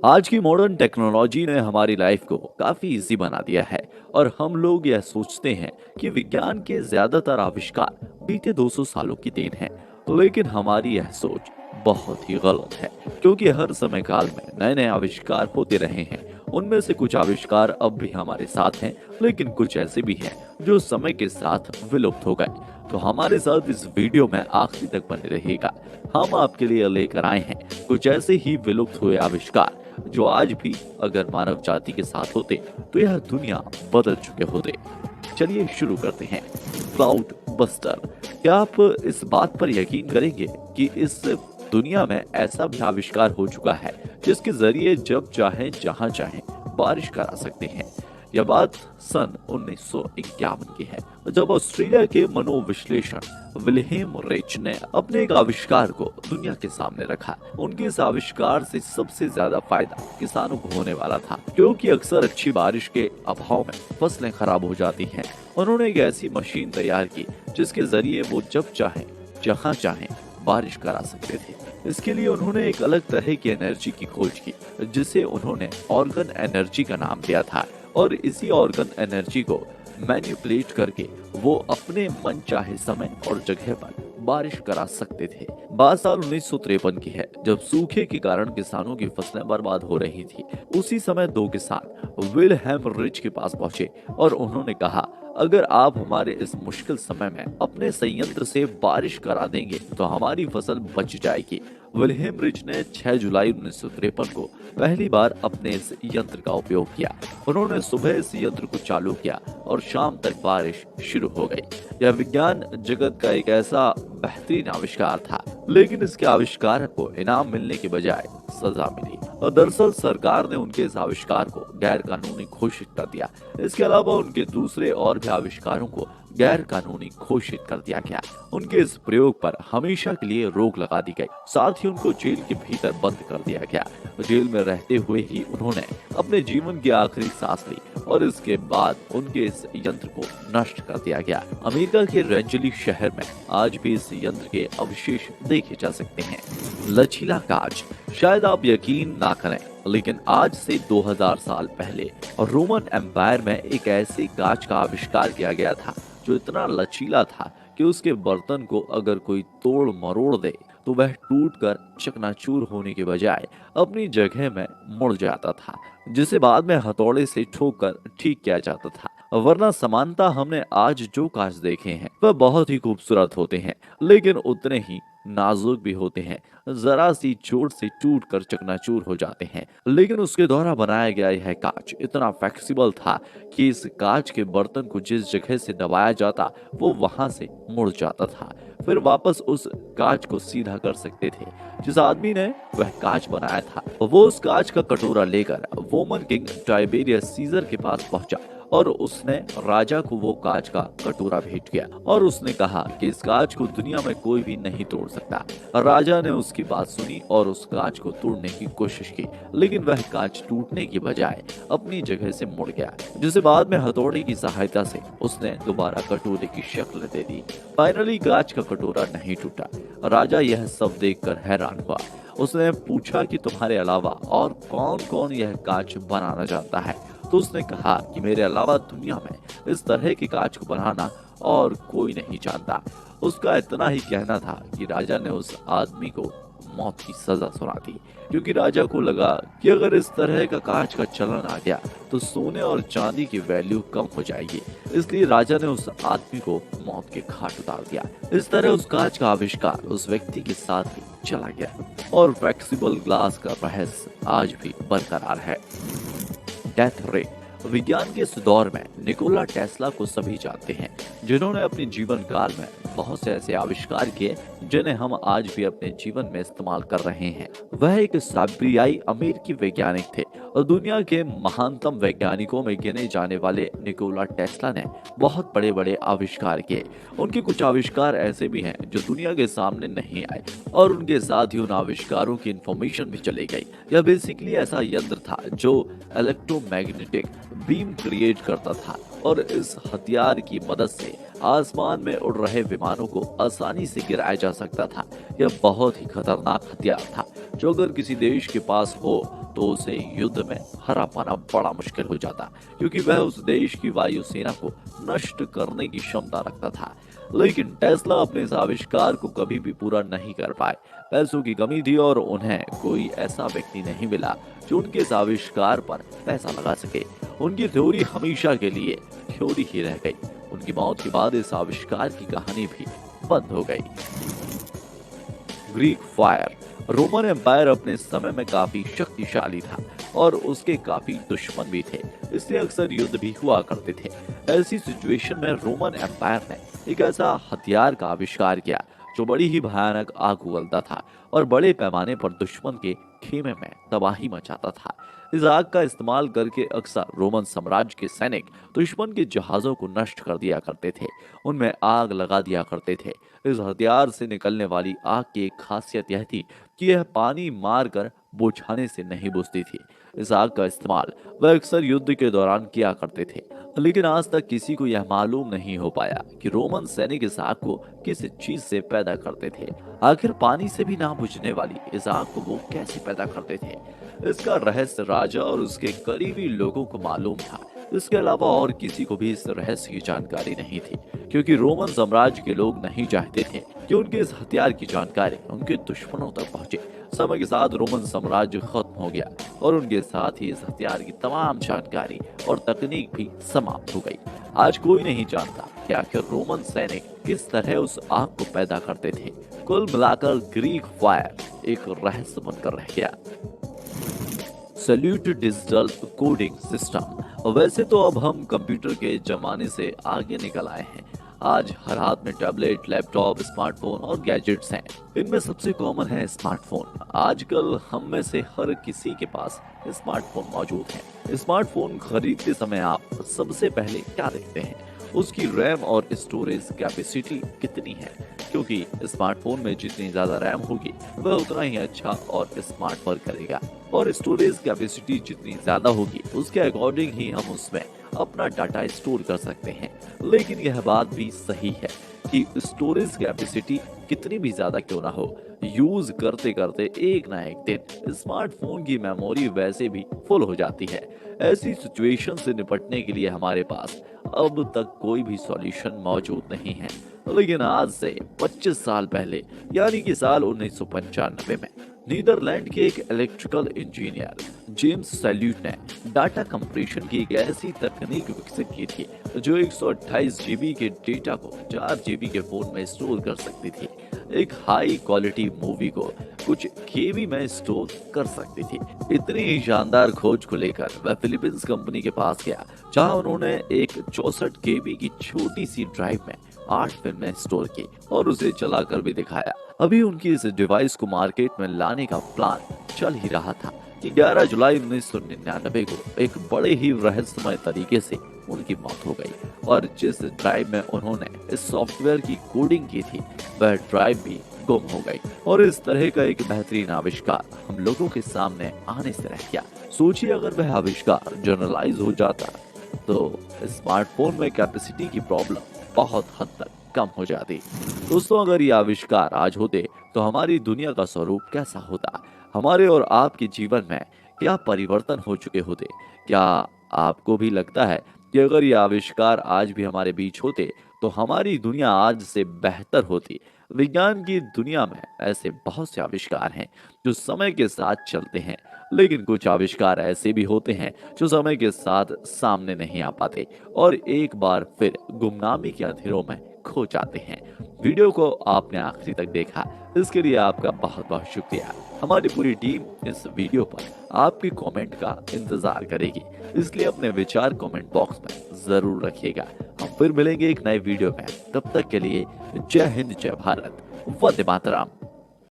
आज की modern technology ने हमारी लाइफ को काफी इजी बना दिया है और हम लोग यह सोचते हैं कि विज्ञान के ज्यादातर आविष्कार बीते 200 सालों की देन है। लेकिन हमारी यह सोच बहुत ही गलत है, क्योंकि हर समय काल में नए नए आविष्कार होते रहे हैं। उनमें से कुछ आविष्कार अब भी हमारे साथ हैं, लेकिन कुछ ऐसे भी हैं जो समय के साथ विलुप्त हो गए। तो हमारे साथ इस वीडियो में आखिरी तक बने रहिएगा। हम आपके लिए लेकर आए हैं कुछ ऐसे ही विलुप्त हुए आविष्कार जो आज भी अगर मानव जाति के साथ होते तो यह दुनिया बदल चुके होते। चलिए शुरू करते हैं। Cloud buster. क्या आप इस बात पर यकीन करेंगे कि इस दुनिया में ऐसा भी आविष्कार हो चुका है जिसके जरिए जब चाहे जहां चाहे बारिश करा सकते हैं। यह बात सन 1951 की है, जब ऑस्ट्रेलिया के मनोविश्लेषण विल्हेम रिच ने अपने एक आविष्कार को दुनिया के सामने रखा। उनके इस आविष्कार से सबसे ज्यादा फायदा किसानों को होने वाला था, क्योंकि अक्सर अच्छी बारिश के अभाव में फसलें खराब हो जाती हैं। उन्होंने एक ऐसी मशीन तैयार की जिसके जरिए वो जब चाहे जहां चाहे बारिश करा सकते थे। इसके लिए उन्होंने एक अलग तरह की एनर्जी की खोज की, जिसे उन्होंने ऑर्गन एनर्जी का नाम दिया था। और इसी ऑर्गन एनर्जी को मैनिपुलेट करके वो अपने मन चाहे समय और जगह पर बारिश करा सकते थे। बात साल 1953 की है, जब सूखे के कारण किसानों की फसलें बर्बाद हो रही थी। उसी समय दो किसान विल्हेम रिच के पास पहुंचे और उन्होंने कहा, अगर आप हमारे इस मुश्किल समय में अपने संयंत्र से बारिश करा देंगे तो हमारी फसल बच जाएगी। विल्हेम रिच ने 6 जुलाई 1953 को पहली बार अपने इस यंत्र का उपयोग किया। उन्होंने सुबह इस यंत्र को चालू किया और शाम तक बारिश शुरू हो गई। यह विज्ञान जगत का एक ऐसा बेहतरीन आविष्कार था, लेकिन इसके आविष्कार को इनाम मिलने के बजाय सजा मिली। और दरअसल सरकार ने उनके इस आविष्कार को गैर कानूनी घोषित कर दिया। इसके अलावा उनके दूसरे और भी आविष्कारों को गैर कानूनी घोषित कर दिया गया। उनके इस प्रयोग पर हमेशा के लिए रोक लगा दी गई। साथ ही उनको जेल के भीतर बंद कर दिया गया। जेल में रहते हुए ही उन्होंने अपने जीवन की आखिरी सांस ली और इसके बाद उनके इस यंत्र को नष्ट कर दिया गया। अमेरिका के रेंजली शहर में आज भी इस यंत्र के अवशेष देखे जा सकते हैं। लचीला कांच। शायद आप यकीन ना करें, लेकिन आज से 2000 साल पहले रोमन एम्पायर में एक ऐसे कांच का आविष्कार किया गया था जो इतना लचीला था कि उसके बर्तन को अगर कोई तोड़ मरोड़ दे तो वह टूटकर चकनाचूर होने के बजाय अपनी जगह में मुड़ जाता था, जिसे बाद में हथौड़े से ठोक कर ठीक किया जाता था। वरना समानता हमने आज जो कांच देखे हैं वह बहुत ही खूबसूरत होते हैं, लेकिन उतने ही नाजुक भी होते हैं। जरा सी चोट से टूट कर चकनाचूर हो जाते हैं। लेकिन उसके द्वारा बनाया गया यह कांच इतना फ्लेक्सिबल था कि इस कांच के बर्तन को जिस जगह से दबाया जाता वो वहां से मुड़ जाता था, फिर वापस उस कांच को सीधा कर सकते थे। जिस आदमी ने वह कांच बनाया था वो उस कांच का कटोरा लेकर रोमन किंग टाइबेरियस सीजर के पास पहुंचा और उसने राजा को वो कांच का कटोरा भेंट किया और उसने कहा कि इस कांच को दुनिया में कोई भी नहीं तोड़ सकता। राजा ने उसकी बात सुनी और उस कांच को तोड़ने की कोशिश की, लेकिन वह कांच टूटने की बजाय अपनी जगह से मुड़ गया, जिसे बाद में हथौड़े की सहायता से उसने दोबारा कटोरे की शक्ल दे दी। फाइनली कांच का कटोरा नहीं टूटा। राजा यह सब देखकर हैरान हुआ। उसने पूछा कि तुम्हारे अलावा और कौन कौन यह कांच बनाना जानता है। तो उसने कहा कि मेरे अलावा दुनिया में इस तरह के कांच को बनाना और कोई नहीं जानता। उसका इतना ही कहना था कि राजा ने उस आदमी को मौत की सजा सुना दी, क्योंकि राजा को लगा कि अगर इस तरह का कांच का चलन आ गया तो सोने और चांदी की वैल्यू कम हो जाएगी। इसलिए राजा ने उस आदमी को मौत के घाट उतार दिया। इस तरह उस कांच का आविष्कार उस व्यक्ति के साथ ही चला गया और फ्लेक्सिबल ग्लास का रहस्य आज भी बरकरार है। डेथ रे। विज्ञान के इस दौर में निकोला टेस्ला को सभी जानते हैं, जिन्होंने अपने जीवन काल में बहुत से ऐसे आविष्कार किए जिन्हें हम आज भी अपने जीवन में इस्तेमाल कर रहे हैं। वह एक साइबेरियाई अमेरिकी वैज्ञानिक थे और दुनिया के महानतम वैज्ञानिकों में गिने जाने वाले निकोला टेस्ला ने बहुत बड़े बड़े आविष्कार किए। उनके कुछ आविष्कार ऐसे भी हैं जो दुनिया के सामने नहीं आए और उनके साथ ही उन आविष्कारों की इंफॉर्मेशन भी चली गई। यह बेसिकली ऐसा यंत्र था जो इलेक्ट्रोमैग्नेटिक बीम क्रिएट करता था और इस हथियार की मदद से आसमान में उड़ रहे विमानों को आसानी से गिराया जा सकता था। यह बहुत ही खतरनाक हथियार था जो अगर किसी देश के पास हो तो उसे युद्ध में हरा पाना बड़ा मुश्किल हो जाता, क्योंकि वह उस देश की वायुसेना को नष्ट करने की क्षमता रखता था। लेकिन टेस्ला अपने इस आविष्कार को कभी भी पूरा नहीं कर पाए। पैसों की कमी थी और उन्हें कोई ऐसा व्यक्ति नहीं मिला जो उनके इस आविष्कार पर पैसा लगा सके। उनकी थ्योरी हमेशा के लिए थ्योरी ही रह गई। उनकी मौत के बाद इस आविष्कार की कहानी भी बंद हो गई। Greek fire. रोमन एम्पायर अपने समय में काफी शक्तिशाली था और उसके काफी दुश्मन भी थे, इसलिए अक्सर युद्ध भी हुआ करते थे। ऐसी सिचुएशन में रोमन एम्पायर ने एक ऐसा हथियार का आविष्कार किया जो बड़ी ही भयानक आग उगलता था और बड़े पैमाने पर दुश्मन के खेमे में तबाही मचाता था। इस आग का इस्तेमाल करके अक्सर रोमन साम्राज्य के सैनिक दुश्मन के जहाजों को नष्ट कर दिया करते थे, उनमें आग लगा दिया करते थे। इस हथियार से निकलने वाली आग की एक खासियत यह थी कि यह पानी मारकर बुझाने से नहीं बुझती थी। इस आग का इस्तेमाल वह अक्सर युद्ध के दौरान किया करते थे, लेकिन आज तक किसी को यह मालूम नहीं हो पाया कि रोमन सैनिक इस आग को किस चीज से पैदा करते थे। आखिर पानी से भी ना बुझने वाली इस आग को वो कैसे पैदा करते थे? इसका रहस्य राजा और उसके करीबी लोगों को मालूम था। इसके अलावा और किसी को भी इस रहस्य की जानकारी नहीं थी, क्योंकि रोमन साम्राज्य के लोग नहीं चाहते थे कि उनके इस हथियार की जानकारी उनके दुश्मनों तक पहुंचे। समय के साथ रोमन साम्राज्य खत्म हो गया और उनके साथ ही इस हथियार की तमाम जानकारी और तकनीक भी समाप्त हो गई। आज कोई नहीं जानता कि आखिर रोमन सैनिक किस तरह उस आग को पैदा करते थे। कुल मिलाकर ग्रीक फायर एक रहस्य बनकर रह गया। Solute digital coding system. वैसे तो अब हम कंप्यूटर के जमाने से आगे निकल आए हैं। आज हर हाथ में टैबलेट, लैपटॉप, स्मार्टफोन और गैजेट्स हैं। इनमें सबसे कॉमन है स्मार्टफोन। आजकल हम में से हर किसी के पास स्मार्टफोन मौजूद है। स्मार्टफोन खरीदते समय आप सबसे पहले क्या देखते हैं? उसकी रैम और स्टोरेज कैपेसिटी कितनी है, क्योंकि स्मार्टफोन में जितनी ज्यादा रैम होगी वह उतना ही अच्छा और स्मार्ट वर्क करेगा, और स्टोरेज कैपेसिटी जितनी ज्यादा होगी उसके अकॉर्डिंग ही हम उसमें अपना डाटा स्टोर कर सकते हैं। लेकिन यह बात भी सही है कि स्टोरेज कैपेसिटी कितनी भी ज्यादा क्यों ना हो, यूज करते करते एक ना एक दिन स्मार्टफोन की मेमोरी वैसे भी फुल हो जाती है। ऐसी सिचुएशन से निपटने के लिए हमारे पास अब तक कोई भी सॉल्यूशन मौजूद नहीं है। लेकिन आज से 25 साल पहले, यानी कि साल 1995 में, नीदरलैंड के एक इलेक्ट्रिकल इंजीनियर जेम्स सैल्यूट ने डाटा कंप्रेशन की एक ऐसी तकनीक विकसित की थी जो 128 जीबी के डेटा को 4 जीबी के फोन में स्टोर कर सकती थी। एक हाई क्वालिटी मूवी को कुछ केबी में स्टोर कर सकती थी। इतनी ही शानदार खोज को लेकर वह फिलीपींस कंपनी के पास गया, जहां उन्होंने एक 64 केबी की छोटी सी ड्राइव में 8 फिल्में स्टोर की और उसे चलाकर भी दिखाया। अभी उनकी इस डिवाइस को मार्केट में लाने का प्लान चल ही रहा था कि 11 जुलाई 1999 को एक बड़े ही रहस्यमय तरीके से उनकी मौत हो गई, और जिस ड्राइव में उन्होंने इस सॉफ्टवेयर की कोडिंग की थी वह ड्राइव भी गुम हो गई। और इस तरह का एक बेहतरीन आविष्कार हम लोगों के सामने आने से रह गया। सोचिए अगर वह आविष्कार जनरलाइज हो जाता तो स्मार्टफोन में कैपेसिटी की प्रॉब्लम बहुत हद तक कम हो जाती। दोस्तों, अगर ये आविष्कार आज होते तो हमारी दुनिया का स्वरूप कैसा होता? हमारे और आपके जीवन में क्या परिवर्तन हो चुके होते? क्या आपको भी लगता है कि अगर ये आविष्कार आज भी हमारे बीच होते तो हमारी दुनिया आज से बेहतर होती? विज्ञान की दुनिया में ऐसे बहुत से आविष्कार हैं जो समय के साथ चलते हैं, लेकिन कुछ आविष्कार ऐसे भी होते हैं जो समय के साथ सामने नहीं आ पाते और एक बार फिर गुमनामी के अंधेरों में खो जाते हैं। वीडियो को आपने आखिरी तक देखा, इसके लिए आपका बहुत बहुत शुक्रिया। हमारी पूरी टीम इस वीडियो पर आपके कमेंट का इंतजार करेगी, इसलिए अपने विचार कमेंट बॉक्स में जरूर रखिएगा। हम फिर मिलेंगे एक नए वीडियो में, तब तक के लिए जय हिंद, जय भारत, वंदे मातरम।